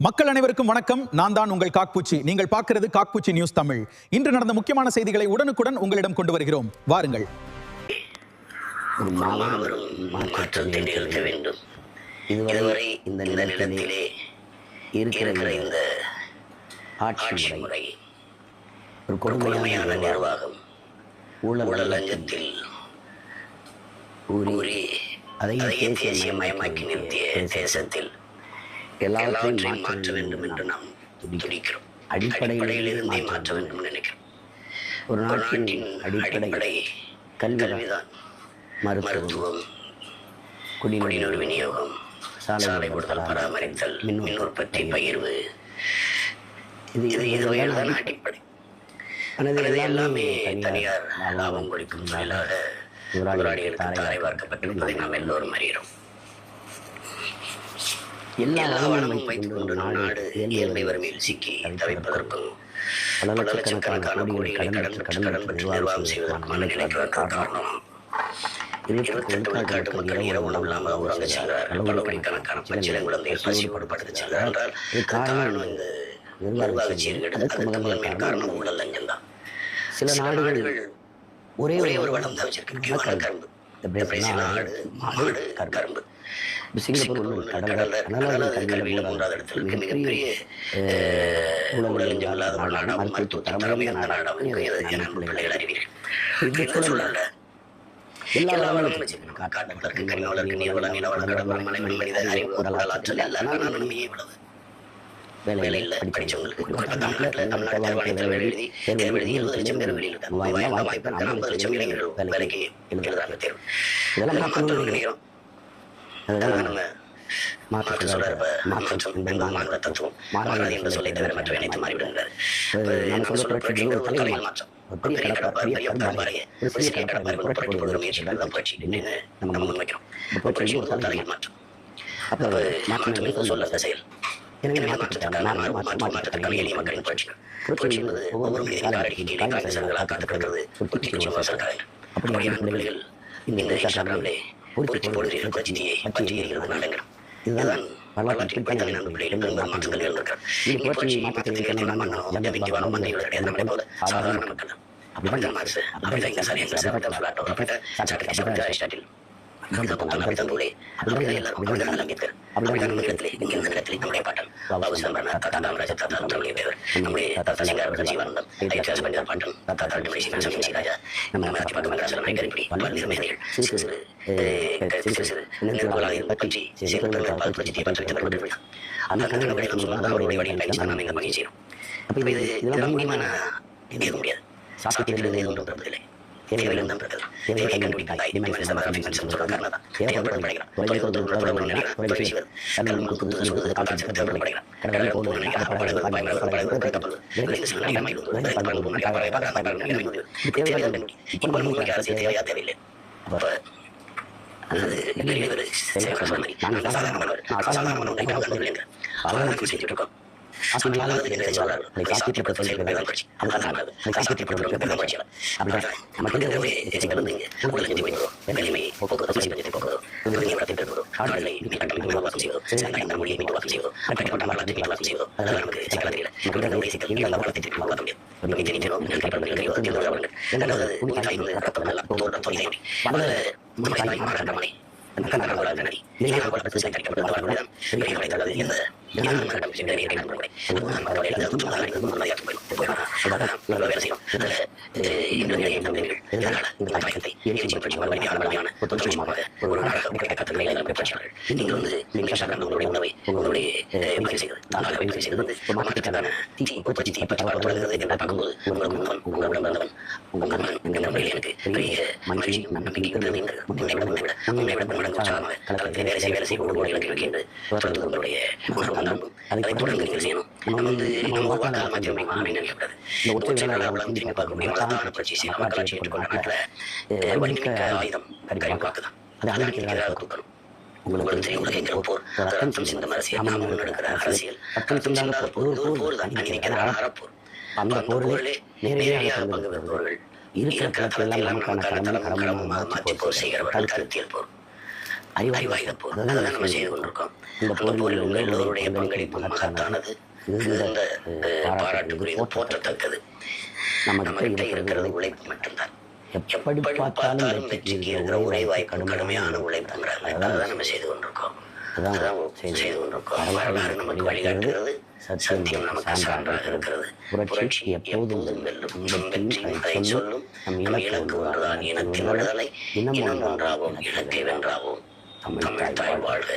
மக்கள் அனைவருக்கும் வணக்கம். நான் தான் உங்கள் காக்பூச்சி. நீங்கள் பார்க்கிறது காக்பூச்சி நியூஸ் தமிழ். இன்று நடந்த முக்கியமான செய்திகளை உடனுக்குடன் உங்களிடம் கொண்டு வருகிறோம். வாருங்கள். மாற்றத்தை நிகழ்த்த வேண்டும். இதுவரை இந்த நிலத்திலே இருக்கிற இந்த ஆட்சி முறை ஒரு கொடுமையான நிர்வாகம், ஊழல் லஞ்சத்தில் ஊறி அதையே தேசியமயமாக்கி நிறுத்திய தேசத்தில் எல்லாவற்றையும் மாற்ற வேண்டும் என்று நாம் துடிக்கிறோம். அடிப்படையில் இருந்தே மாற்ற வேண்டும் நினைக்கிறோம். ஒரு நாட்டின் அடிப்படை கல்விதான். மருத்துவம், குடிநீர் விநியோகம், சாலை போடுதல், பராமரித்தல், மின் உற்பத்தி, பகிர்வு, இதுவையெல்லாம் அடிப்படை. ஆனால் எல்லாமே தனியார் லாபம் கொடுக்கும் தொழிலாக போராளிகளுக்கு தாரை பார்க்கப்பட்டிருப்பதை நாம் எல்லோரும் அறிகிறோம். எல்லா வளமும் வைத்துக் கொண்டு நாடு இயல்பை வறுமையில் சிக்கி தவிப்பதற்கும் பல லட்சக்கணக்கான கோடிகளை கடன் பற்றி நிர்வாகம் செய்வதற்குமான நிலைக்கு காரணம் 28 விழுக்காட்டு மக்கள் இரவு உணவு இல்லாமல் ஊரங்க செல்கிறார். பல கோடிக்கணக்கான பச்சிலை குழந்தைகள் பசியோடு படுத்து செல்கிறார் என்றால் காரணம் இந்த நிர்வாக சீர்கேடு. அதுக்கு முதன்மையான காரணம் ஊழல் லஞ்சம் தான். சில நாடுகள் ஒரே ஒரு வளம் தான் வச்சிருக்காங்க, கரும்பு. பிரேசில் ஆடு, மாடு, கரும்பு. சிங்கப்பூர் கடல் கல்வியில் 3வது இடத்தில் மிகப்பெரிய ஊழல் லஞ்சம் இல்லாத ஒரு நாடாகவும் மருத்துவ தரமையான நாடாகவும் பிள்ளைகள் அறிவீர்கள். இந்த சூழல்ல எல்லா வளங்களும் வச்சிருக்கணும். காட்டுவதற்கு கனிமவளருக்கு நீர்வளம், நிலவளம், கடல், மலை, மனித அறிவு, உடல் ஆற்றல் எல்லாம் நன்மையே இவ்வளவு. வேலை இல்லை படித்தவங்களுக்கு தமிழ்நாட்டில் எழுதி 20 லட்சம் பேர் வெளியில் இருக்காங்க. வாய்ப்பு 50 லட்சம் இளைஞர்கள் வேலைக்கு எழுதுறாங்க தேர்வு. இதெல்லாம் மாற்றணும் நினைக்கிறோம். அதுதான் நம்ம மாற்றம் சொல்ற மாற்ற தத்துவம். மாறாது என்று சொல்லை தவிர மற்ற அனைத்து மாறிவிடுகிறார். நம்ம சொல்ற புரட்சிகள் தலைவர் மாற்றம். பெரிய கடற்பாறை, சிறிய கடற்பாறை புரட்சி போடுற முயற்சிகள் தான் புரட்சி நம்ம முன்வைக்கிறோம். புரட்சி ஒரு தலைவர் மாற்றம். அப்போ மாற்றம் சொல்ல செயல். எனவே மாற்றத்திற்கான எளிய மக்களின் புரட்சிகள். புரட்சி என்பது ஒவ்வொரு மனிதனின் காலடிக்கு கீழே காங்கிரசர்களாக காத்து கிடக்கிறது. அப்படியான பிள்ளைகள் இந்த சாப்பிடாமலே பொறுத்து போடுகிறீர்கள் பற்றியை பற்றி எறிகிறது நாடங்கள். இதுதான் வரலாற்றில் பிடித்த நண்பர்களிடம் மாற்றங்கள் இருக்கிறார். இனி புரட்சி மாற்றத்தை நம்பிக்கை வரும் மந்திரிகள் கிடையாது. நம்மளை போல சாதாரண மக்கள். அப்படிதான் மார்க்ஸ், அப்படிதான் இங்கே சரியாக சாப்பிட்ட பிளாட்டோ, அப்படிதான் சாக்ரட்டிஸ், அரிஸ்டாட்டில், அப்படிதான் அம்பேத்கர், அப்படிதான் நம்ம இடத்திலே இங்கே இந்த இடத்திலே நம்முடைய பாட்டன் பாபு சம்பரனார், தாத்தா காமராஜர், தாத்தா நம்முடைய தேவர், நம்முடைய தாத்தா சிங்காரவர்கள், ஜீவானந்தம், ஐயாஸ் பண்டிதர் பாட்டன், தாத்தா தாட்டு சிவன் ராஜா, நம்ம மாற்றி பார்க்க மகராசலம், கைகரிப்படி, பல்வேறு மேதைகள் சிறு சிறு நிறுவனங்களாக பற்றி பால் பிரச்சித்தியை பற்றி அந்த கண்ணங்களை அதனுடைய வழியில் பயணிச்சு நம்ம எங்கள் மகிழ்ச்சி செய்யணும். அப்போ இதெல்லாம் முக்கியமான இருக்க முடியாது. சாப்பிட்டு ஒன்றும் இல்லை. தேவையிலும் தான் இருக்கிறது. தேவையை கண்டுபிடிக்காத இனிமேல் சொல்ற காரணம் தான். தேவைப்படும் படிக்கிறான். தேவையா தேவையில்லை. செஞ்சுட்டு இருக்கோம். உங்களுக்கு தெரியும், உலகெங்கிற போர், ரத்தம் சிந்தும் அரசியல், நாம் முன்னெடுக்கிற அரசியல், அறப்போர். அந்த போரிலே நேரடியாக பங்கு பெறுபவர்கள், இருக்கிற களத்தில் நமக்கான கடமையாக மாற்றி போர் செய்கிறவர்கள், கருத்தியல் போர். அறிவாயுத போர் அதுதான் நம்ம செய்து கொண்டிருக்கோம். இந்த போரில் உள்ள எல்லோருடைய பங்களிப்பு மகத்தானது, மிகுந்த பாராட்டுக்குரியது, போற்றத்தக்கது. நம்மகிட்ட இருக்கிறது உழைப்பு மட்டும்தான். எப்படி பார்த்தாலும் வெற்றிக்கு இருக்கிற ஒரே வாய்ப்பு கடுமையான உழைப்புங்கிறாங்க. அதான் நம்ம செய்து கொண்டிருக்கோம். அதான் செய்து கொண்டிருக்கோம். வரலாறு நமக்கு வழிகாட்டுகிறது, சத்தியம் நமக்கு சான்றாக இருக்கிறது. புரட்சி எப்போதும் வெல்லும் சொல்லும். நம் இலக்கு ஒன்றுதான், இனத்தின் விடுதலை. இனம் ஒன்றாவோம், இலக்கை வென்றாவோம். தமிழ் தாய் வாழ்க.